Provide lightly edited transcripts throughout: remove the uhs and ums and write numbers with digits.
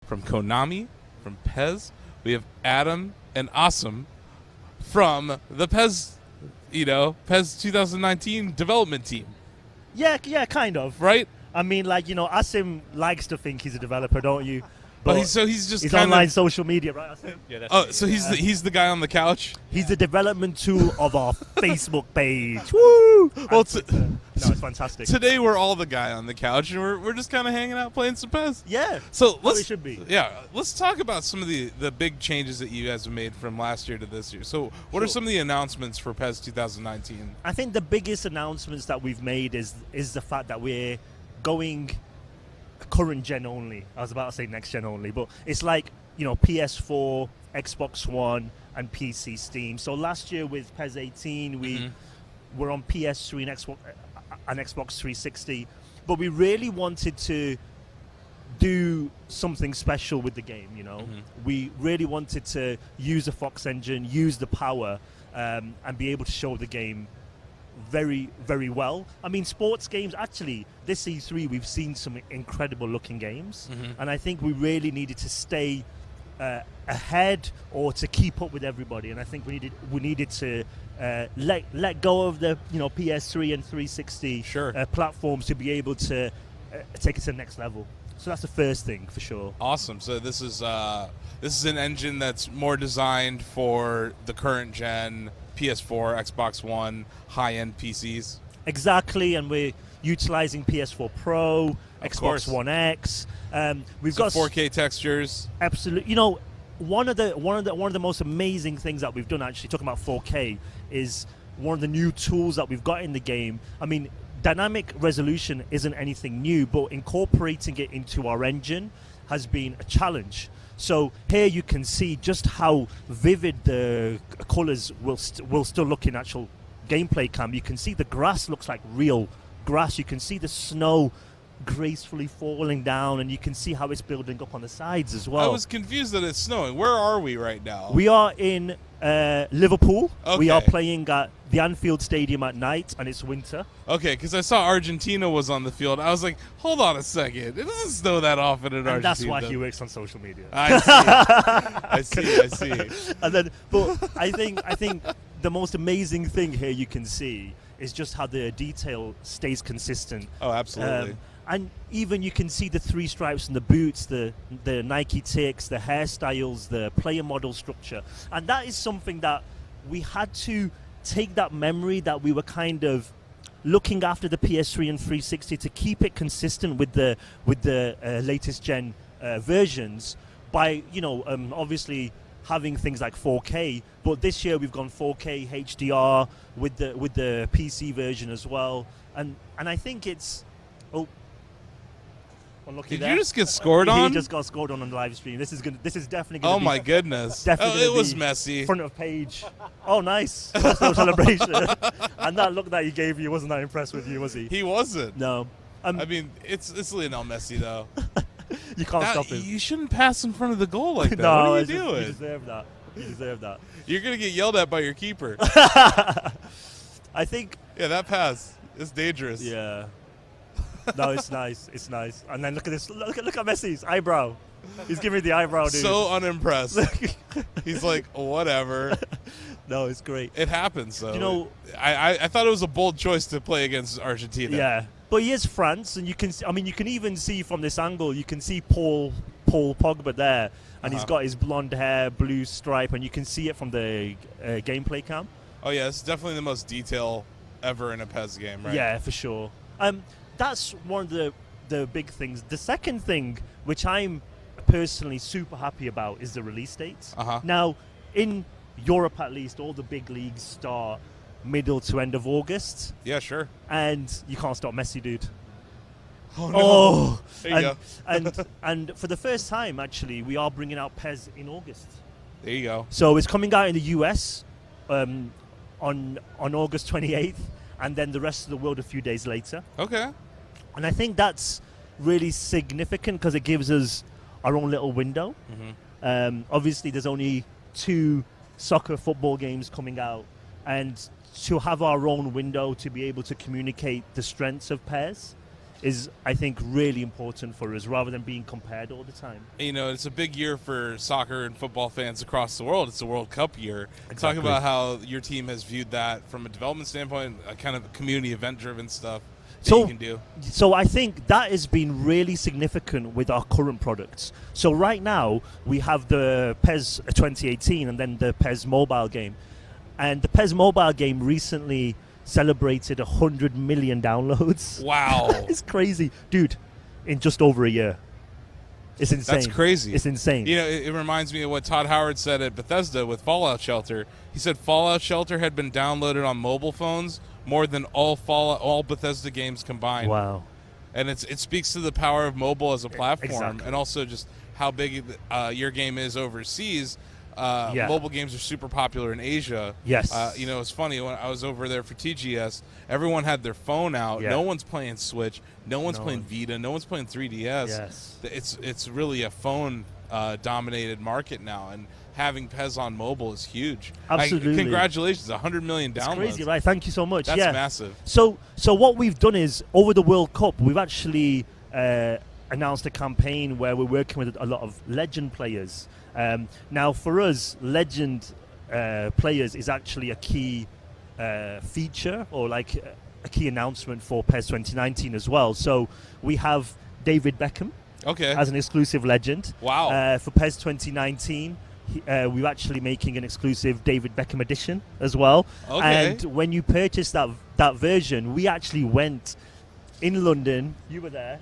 from Konami, from PES. We have Adam and Awesome from the PES, PES 2019 development team. Yeah, kind of. Right? I mean, Asim likes to think he's a developer, don't you? But he's just he's kinda, online social media, right? Asim? Yeah, that's he's the guy on the couch. He's the development tool of our Facebook page. Woo! Well, it's fantastic. Today we're all the guy on the couch, and we're just kind of hanging out playing some PES. Yeah. So it should be. Yeah, let's talk about some of the big changes that you guys have made from last year to this year. So what are some of the announcements for PES 2019? I think the biggest announcements that we've made is the fact that we're going current gen only. I was about to say next gen only, but it's like, PS4, Xbox One, and PC Steam. So last year with PES 18, we were on PS3 and Xbox 360, but we really wanted to do something special with the game, We really wanted to use the Fox engine, use the power, and be able to show the game very, very well. I mean, sports games, actually, this E3, we've seen some incredible looking games, and I think we really needed to stay ahead or to keep up with everybody, and I think we needed to let go of the PS3 and 360 platforms to be able to take it to the next level. So that's the first thing for sure. Awesome. So this is an engine that's more designed for the current gen PS4, Xbox One, high-end PCs. Exactly, and we're utilizing PS4 Pro, Xbox One X. We've got 4K textures. Absolutely. One of the most amazing things that we've done, actually, talking about 4K, is one of the new tools that we've got in the game. I mean, dynamic resolution isn't anything new, but incorporating it into our engine has been a challenge. So here you can see just how vivid the colors will still look in actual gameplay cam. You can see the grass looks like real grass. You can see the snow gracefully falling down, and you can see how it's building up on the sides as well. I was confused that it's snowing. Where are we right now? We are in Liverpool. Okay. We are playing at the Anfield Stadium at night, and it's winter. Okay, because I saw Argentina was on the field. I was like, hold on a second. It doesn't snow that often in Argentina. And that's why he works on social media. I see. And then, but I think the most amazing thing here you can see is just how the detail stays consistent. Oh, absolutely. And even you can see the three stripes in the boots, the Nike ticks, the hairstyles, the player model structure. And that is something that we had to take that memory that we were kind of looking after the PS3 and 360 to keep it consistent with the latest gen versions by, obviously having things like 4K. But this year we've gone 4K HDR with the PC version as well. And I think it's... Did you just get scored on? He just got scored on the live stream. This is definitely going to be... Oh, my goodness. Definitely it was messy. Front of page. Oh, nice. That's no celebration. And that look that he gave you, wasn't that impressed with you, was he? He wasn't. No. I mean, it's Lionel Messi, though. You can't stop him. You shouldn't pass in front of the goal like that. No, what are you doing? You deserve that. You deserve that. You're going to get yelled at by your keeper. I think... Yeah, that pass is dangerous. Yeah. No, it's nice. It's nice. And then look at this. Look at Messi's eyebrow. He's giving me the eyebrow, dude. So unimpressed. He's like, whatever. No, it's great. It happens, though. I thought it was a bold choice to play against Argentina. Yeah. But he is France, and you can even see from this angle, you can see Paul Pogba there, and he's got his blonde hair, blue stripe, and you can see it from the gameplay cam. Oh, yeah. It's definitely the most detail ever in a PES game, right? Yeah, for sure. That's one of the big things. The second thing, which I'm personally super happy about, is the release dates. Now, in Europe at least, all the big leagues start middle to end of August. Yeah, sure. And you can't stop Messi, dude. Oh, no. There you go. And for the first time, actually, we are bringing out PES in August. There you go. So it's coming out in the US on August 28th, and then the rest of the world a few days later. Okay. And I think that's really significant because it gives us our own little window. Obviously, there's only 2 soccer football games coming out, and to have our own window to be able to communicate the strengths of PES is, I think, really important for us rather than being compared all the time. You know, it's a big year for soccer and football fans across the world. It's a World Cup year. Exactly. Talk about how your team has viewed that from a development standpoint, a kind of community event-driven stuff that you can do. So I think that has been really significant with our current products. So right now, we have the PES 2018 and then the PES mobile game. And the PES mobile game recently celebrated 100 million downloads. Wow. It's crazy. Dude, in just over a year. It's insane. That's crazy. It's insane. You know, it reminds me of what Todd Howard said at Bethesda with Fallout Shelter. He said Fallout Shelter had been downloaded on mobile phones more than all Bethesda games combined. Wow. And it speaks to the power of mobile as a platform, Exactly. and also just how big your game is overseas. Mobile games are super popular in Asia. Yes. You know, it's funny, when I was over there for TGS, everyone had their phone out. Yeah. No one's playing Switch. No one's playing Vita. No one's playing 3DS. Yes. It's really a phone dominated market now, and having PES on mobile is huge. Absolutely. Congratulations, 100 million downloads. It's crazy, right? Thank you so much. That's massive. So what we've done is, over the World Cup, we've actually announced a campaign where we're working with a lot of legend players. Now, for us, legend players is actually a key feature, or like a key announcement for PES 2019 as well. So we have David Beckham as an exclusive legend. Wow. For PES 2019, we're actually making an exclusive David Beckham edition as well. Okay. And when you purchase that version, we actually went in London, you were there,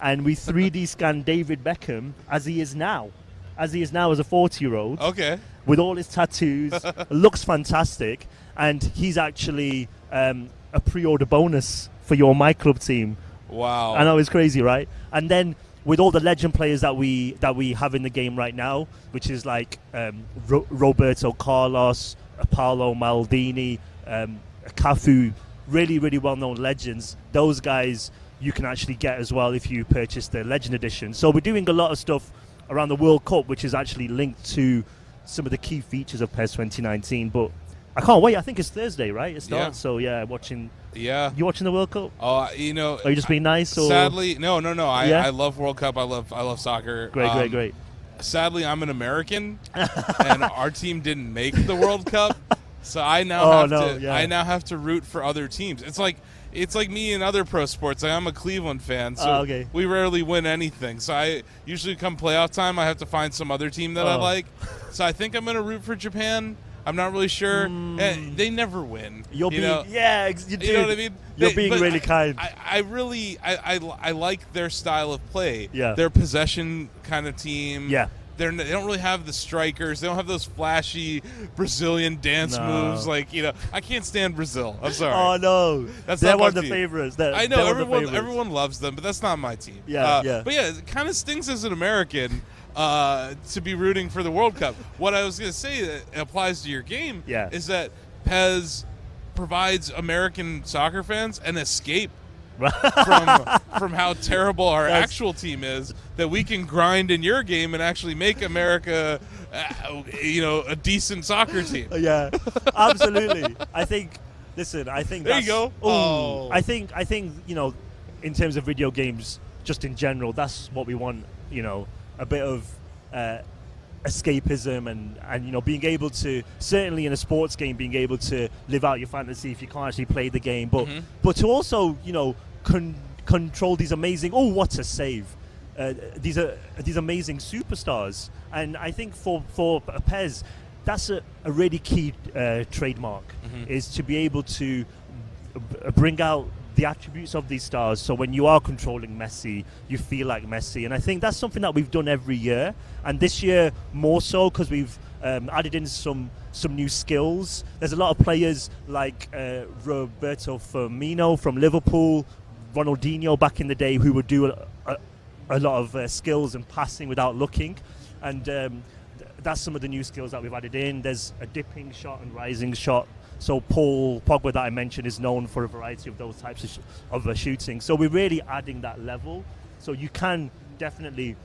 and we 3D scanned David Beckham as he is now as a 40-year-old. Okay. With all his tattoos. Looks fantastic. And he's actually a pre-order bonus for your My Club team. Wow. I know, it's crazy, right? And then with all the legend players that we have in the game right now, which is like Roberto Carlos, Paolo Maldini, Cafu, really, really well-known legends. Those guys you can actually get as well if you purchase the Legend Edition. So we're doing a lot of stuff around the World Cup, which is actually linked to some of the key features of PES 2019. But I can't wait. I think it's Thursday, right? It starts. So watching. Yeah. You watching the World Cup? You know. Are you just being nice? Or? Sadly, no. I love World Cup. I love soccer. Great. Sadly, I'm an American, and our team didn't make the World Cup, so I now have to root for other teams. It's like me in other pro sports. I'm a Cleveland fan, so we rarely win anything. So I usually come playoff time, I have to find some other team that I like. So I think I'm going to root for Japan. I'm not really sure. They never win. You know what I mean? You're being really kind. I like their style of play. Yeah. Their possession kind of team. Yeah. They don't really have the strikers. They don't have those flashy Brazilian dance moves. I can't stand Brazil. I'm sorry. Oh no, they're one of the team. favorites. I know everyone loves them, but that's not my team. Yeah. But yeah, it kind of stings as an American to be rooting for the World Cup. What I was going to say that applies to your game is that PES provides American soccer fans an escape from how terrible our actual team is, that we can grind in your game and actually make America a decent soccer team. Yeah, absolutely. I think there you go. I think in terms of video games, just in general, that's what we want. A bit of escapism and being able to, certainly in a sports game, being able to live out your fantasy if you can't actually play the game, but to also control these amazing what a save these amazing superstars. And I think for PES, that's a really key trademark, is to be able to bring out the attributes of these stars, so when you are controlling Messi, you feel like Messi. And I think that's something that we've done every year, and this year more so because we've added in some new skills. There's a lot of players like Roberto Firmino from Liverpool, Ronaldinho back in the day, who would do a lot of skills and passing without looking, and that's some of the new skills that we've added in. There's a dipping shot and rising shot. So Paul Pogba that I mentioned is known for a variety of those types of shooting. So we're really adding that level. So you can definitely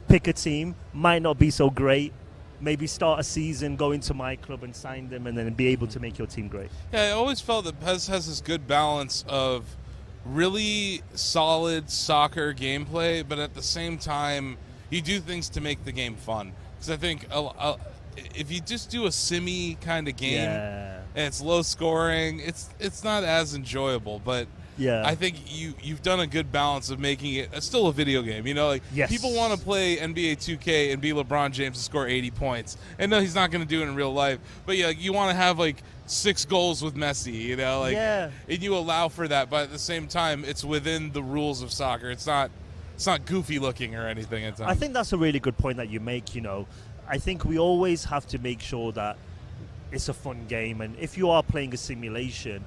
pick a team, might not be so great, maybe start a season, go into My Club and sign them, and then be able to make your team great. Yeah, I always felt that PES has this good balance of really solid soccer gameplay, but at the same time, you do things to make the game fun. Because I think if you just do a simmy kind of game and it's low scoring, it's not as enjoyable. But I think you've done a good balance of making it still a video game. You know, like people want to play NBA 2K and be LeBron James and score 80 points. And no, he's not going to do it in real life. But yeah, you want to have like 6 goals with Messi, you know, like, and you allow for that, but at the same time, it's within the rules of soccer. It's not goofy looking or anything at times. I think that's a really good point that you make. You know, I think we always have to make sure that it's a fun game, and if you are playing a simulation,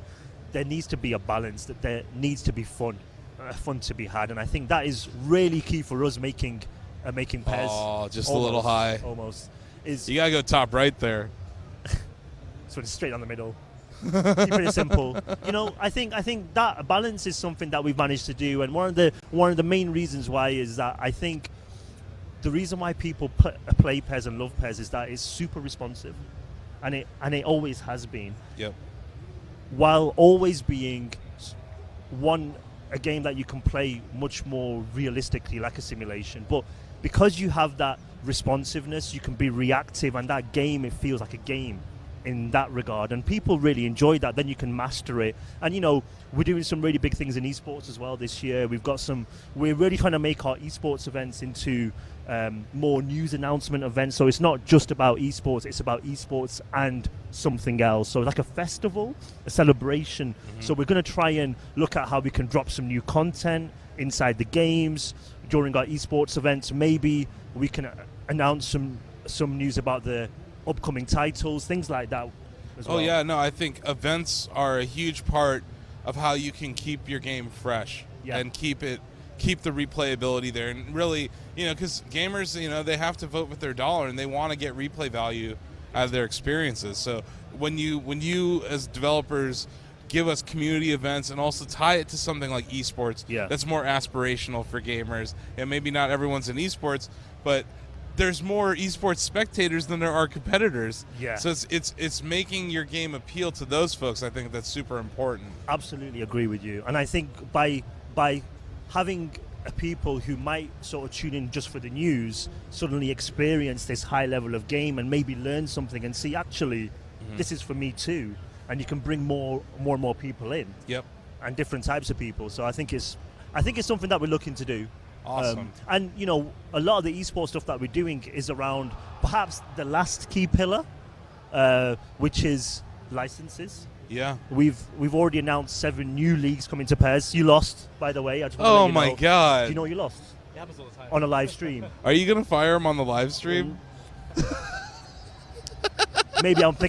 there needs to be a balance. That there needs to be fun to be had, and I think that is really key for us making PES. Oh, just a little high. Almost. You gotta go top right there. So it's straight down the middle. Keep it simple. You know, I think that balance is something that we've managed to do, and one of the main reasons why is that I think the reason why people play PES and love PES is that it's super responsive, and it always has been. Yep. While always being a game that you can play much more realistically, like a simulation, but because you have that responsiveness, you can be reactive, and that game, it feels like a game in that regard, and people really enjoy that. Then you can master it, and you know, we're doing some really big things in esports as well this year. We're really trying to make our esports events into more news announcement events, so it's not just about esports, it's about esports and something else, so like a festival, a celebration. So we're going to try and look at how we can drop some new content inside the games during our esports events. Maybe we can announce some news about the upcoming titles, things like that as well. Oh yeah, no, I think events are a huge part of how you can keep your game fresh and keep the replayability there. And really, you know, because gamers, you know, they have to vote with their dollar, and they want to get replay value out of their experiences. So when you as developers give us community events and also tie it to something like esports, that's more aspirational for gamers, and maybe not everyone's in esports, but there's more esports spectators than there are competitors. So it's making your game appeal to those folks. I think that's super important. Absolutely agree with you. And I think by having people who might sort of tune in just for the news suddenly experience this high level of game and maybe learn something and see, actually, this is for me too. And you can bring more and more people in. And different types of people. So I think it's something that we're looking to do. Awesome. And you know, a lot of the esports stuff that we're doing is around perhaps the last key pillar, which is licenses. We've already announced 7 new leagues coming to PES. You lost, by the way. I just oh my God! Do you know you lost? It happens all the time. On a live stream. Are you gonna fire him on the live stream? Maybe I'm thinking.